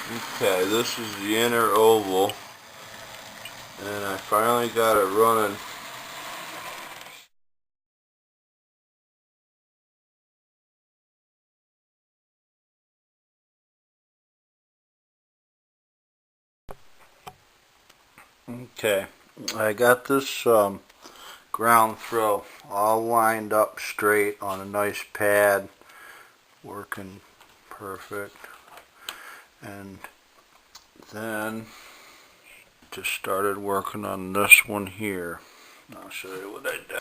Okay, this is the inner oval, and I finally got it running. Okay, I got this ground throw all lined up straight on a nice pad, working perfect. And then just started working on this one here. I'll show you what I did.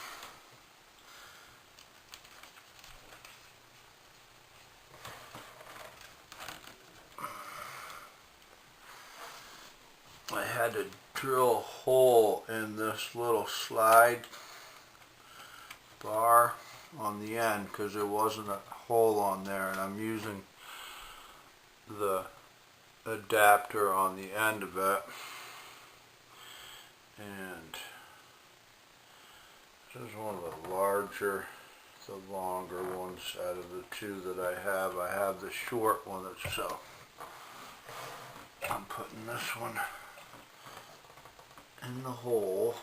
I had to drill a hole in this little slide bar on the end because there wasn't a hole on there, and I'm using the adapter on the end of it. And this is one of the larger, the longer ones out of the two that I have. I have the short one that's so I'm putting this one in the hole,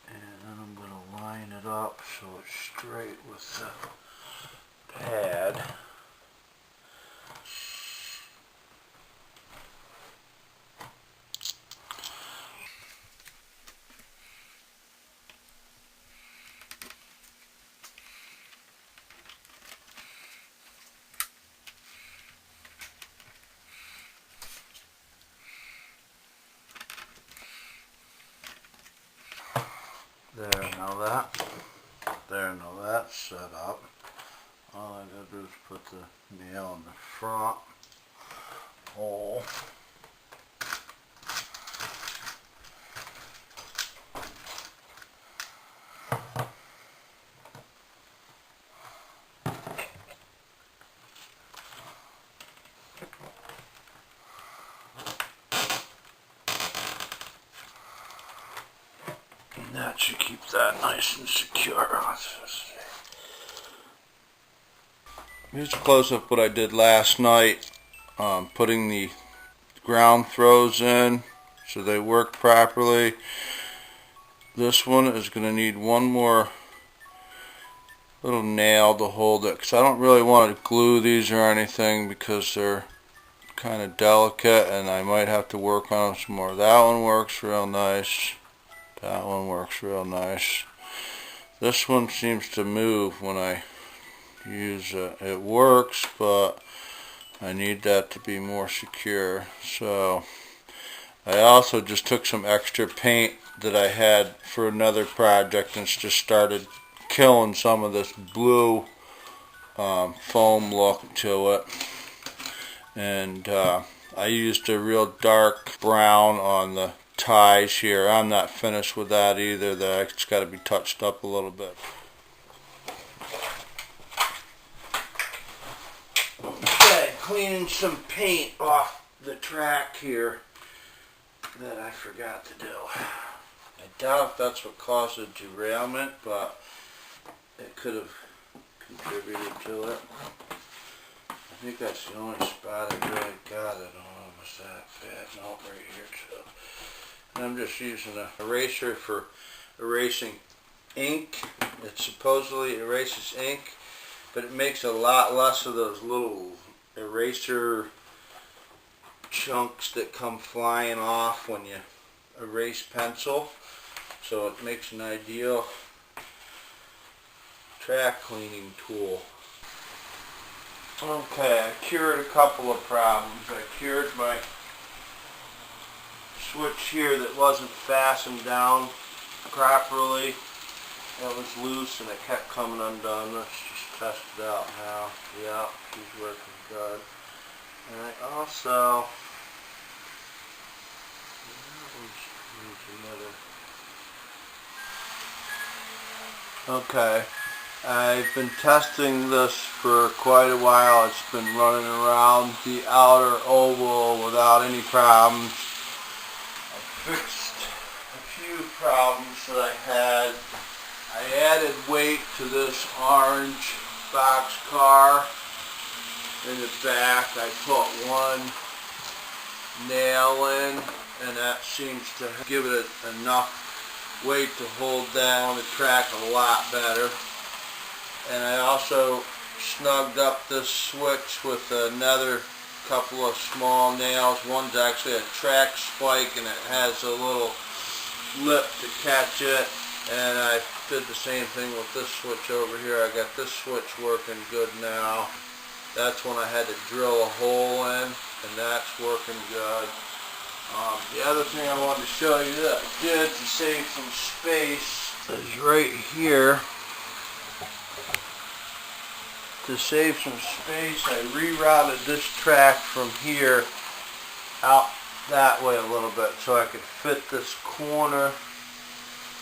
and then I'm going to line it up so it's straight with the pad. There, now that's set up. All I gotta do is put the nail in the front hole. And that should keep that nice and secure. Here's a close-up of what I did last night, putting the ground throws in so they work properly. This one is going to need one more little nail to hold it, because I don't really want to glue these or anything because they're kind of delicate and I might have to work on them some more. That one works real nice. That one works real nice. This one seems to move when I use it. It works, but I need that to be more secure. So I also just took some extra paint that I had for another project and just started killing some of this blue foam look to it. And I used a real dark brown on the ties here. I'm not finished with that either. That's got to be touched up a little bit. Okay, cleaning some paint off the track here that I forgot to do. I doubt if that's what caused the derailment, but it could have contributed to it. I think that's the only spot I really got it on, was that bad. No, right here too. And I'm just using an eraser for erasing ink. It supposedly erases ink, but it makes a lot less of those little eraser chunks that come flying off when you erase pencil. So it makes an ideal track cleaning tool. Okay, I cured a couple of problems. I cured my switch here that wasn't fastened down properly. That was loose and it kept coming undone. Let's just test it out now. Yeah, she's working good. And I also, okay, I've been testing this for quite a while. It's been running around the outer oval without any problems. I fixed a few problems that I had. I added weight to this orange box car in the back. I put one nail in, and that seems to give it enough weight to hold down the track a lot better. And I also snugged up this switch with another couple of small nails. One's actually a track spike, and it has a little lip to catch it. And I did the same thing with this switch over here. I got this switch working good now. That's when I had to drill a hole in, and that's working good. The other thing I wanted to show you that I did to save some space is right here. To save some space, I rerouted this track from here out that way a little bit so I could fit this corner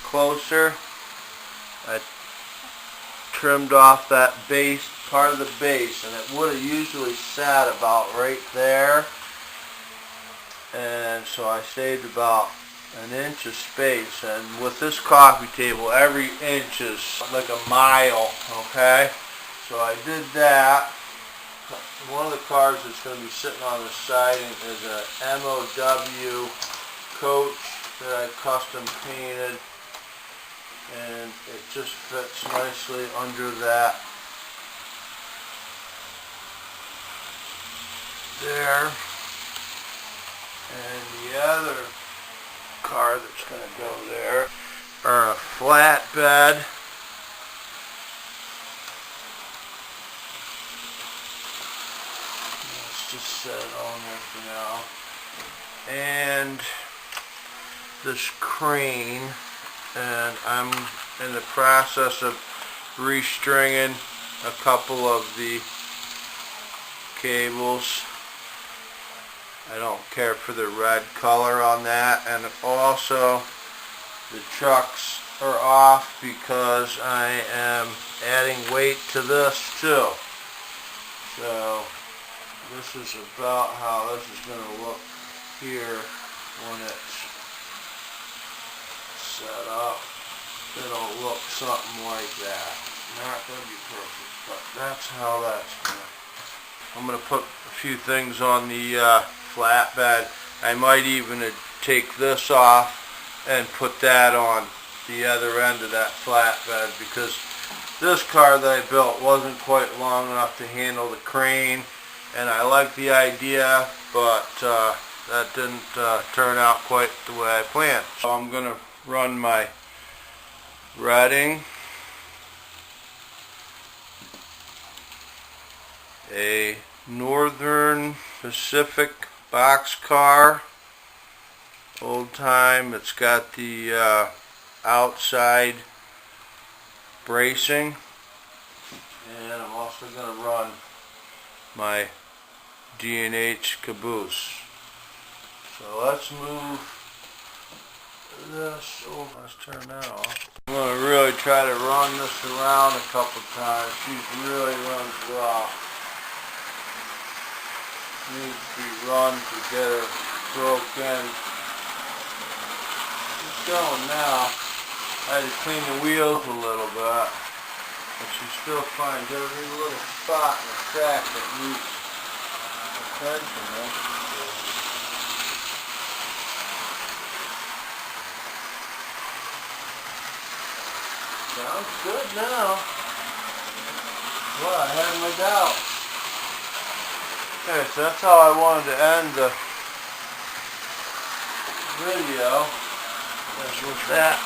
closer. I trimmed off that base, part of the base, and it would have usually sat about right there. And so I saved about an inch of space. And with this coffee table, every inch is like a mile, okay? So I did that. One of the cars that's going to be sitting on the siding is a MOW coach that I custom painted, and it just fits nicely under that there. And the other car that's going to go there are a flatbed. Just set it on there for now. And this crane, and I'm in the process of restringing a couple of the cables. I don't care for the red color on that, and also the trucks are off because I am adding weight to this too. So this is about how this is going to look here when it's set up. It'll look something like that. Not going to be perfect, but that's how that's going to. I'm going to put a few things on the flatbed. I might even take this off and put that on the other end of that flatbed, because this car that I built wasn't quite long enough to handle the crane. And I like the idea, but that didn't turn out quite the way I planned. So I'm going to run my Reading, a Northern Pacific boxcar, old time. It's got the outside bracing, and I'm also going to run my D&H caboose. So let's move this over. Let's turn that off. I'm going to really try to run this around a couple times. She's really runs rough. Needs to be run to get her broken. She's going now. I had to clean the wheels a little bit, but she still finds every little spot in the track that needs attention. Sounds good now. Well, I had my doubts. Okay, so that's how I wanted to end the video, is with that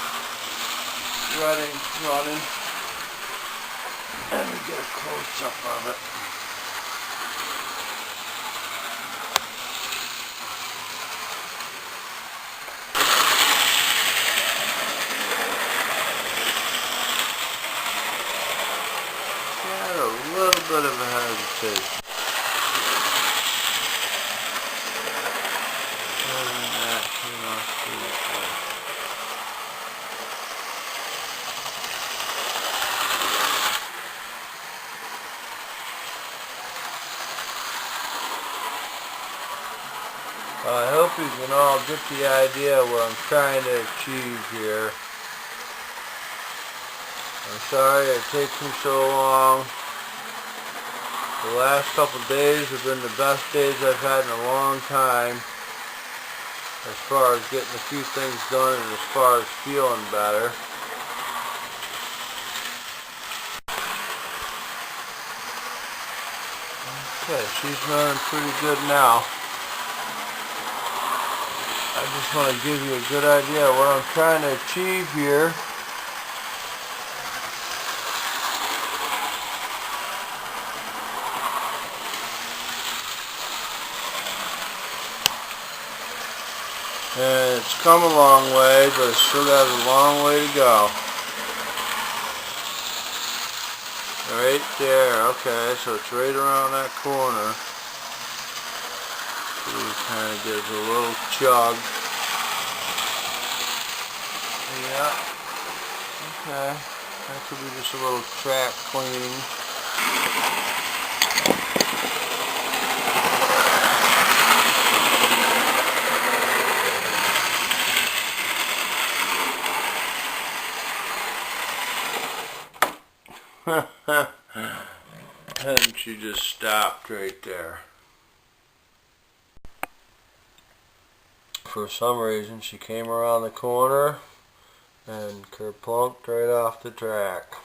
Reading running. Let me get a close-up of it. Got a little bit of a hesitation. I hope you can all get the idea of what I'm trying to achieve here. I'm sorry it takes me so long. The last couple days have been the best days I've had in a long time as far as getting a few things done and as far as feeling better. Okay, she's running pretty good now. I just want to give you a good idea of what I'm trying to achieve here. And it's come a long way, but it's still got a long way to go. Right there, okay, so it's right around that corner. So it kind of gives a little chug. Yeah, okay. That could be just a little track cleaning. And she just stopped right there. For some reason she came around the corner and kerplunked right off the track.